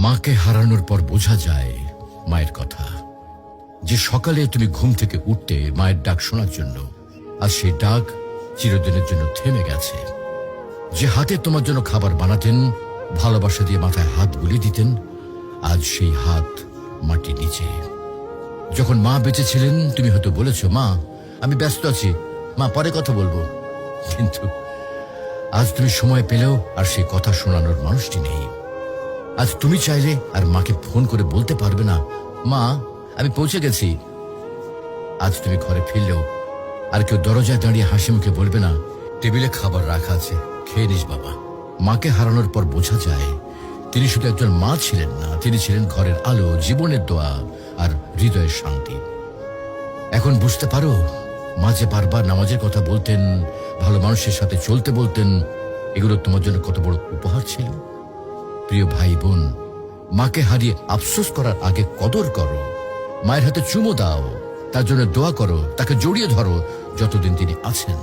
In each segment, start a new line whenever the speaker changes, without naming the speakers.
মাকে হারানোর পর বোঝা যায় মায়ের কথা। যে সকালে তুমি ঘুম থেকে উঠতে মায়ের ডাক শোনার জন্য, আর সেই ডাক চিরদিনের জন্য থেমে গেছে। যে হাতে তোমার জন্য খাবার বানাতেন, ভালোবাসা দিয়ে মাথায় হাত বুলিয়ে দিতেন, আজ সেই হাত মাটির নিচে। যখন মা বেঁচে ছিলেন তুমি হয়তো বলেছ, মা আমি ব্যস্ত আছি, মা পরে কথা বলবো। কিন্তু আজ তুমি সময় পেলেও আর সেই কথা শোনানোর মানুষটি নেই। আজ তুমি চাইলে আর মাকে ফোন করে বলতে পারবে না, মা আমি পৌঁছে গেছি। আজ তুমি ঘরে ফিরলেও আর কেউ দরজায় দাঁড়িয়ে হাসি মুখে বলবে না, টেবিলে খাবার রাখা আছে, খেয়ে নিস বাবা। মাকে হারানোর পর বোঝা যায় তিনি শুধু একজন মা ছিলেন না, তিনি ছিলেন ঘরের আলো, জীবনের দোয়া আর হৃদয়ের শান্তি। এখন বুঝতে পারো মা যে বারবার নামাজের কথা বলতেন, ভালো মানুষের সাথে চলতে বলতেন, এগুলো তোমার জন্য কত বড় উপহার ছিল। প্রিয় ভাই বোন, মাকে হারিয়ে আফসোস করার আগে কদর করো। মায়ের হাতে চুমো দাও, তার জন্য দোয়া করো, তাকে জড়িয়ে ধরো যতদিন তিনি আছেন।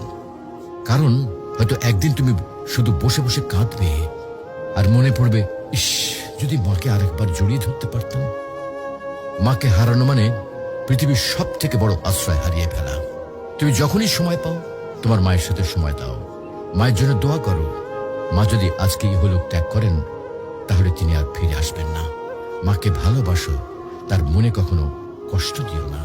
কারণ হয়তো একদিন তুমি শুধু বসে বসে কাঁদবে আর মনে পড়বে, ইস যদি মাকে আরেকবার জড়িয়ে ধরতে পারতাম। মাকে হারানো মানে পৃথিবীর সব থেকে বড় আশ্রয় হারিয়ে ফেলা। তুমি যখনই সময় পাও তোমার মায়ের সাথে সময় দাও, মায়ের জন্য দোয়া করো। মা যদি আজকে ইহলোক ত্যাগ করেন তাহলে তিনি আর ফিরে আসবেন না। মাকে ভালোবাসো, তার মনে কখনো কষ্ট দিও না।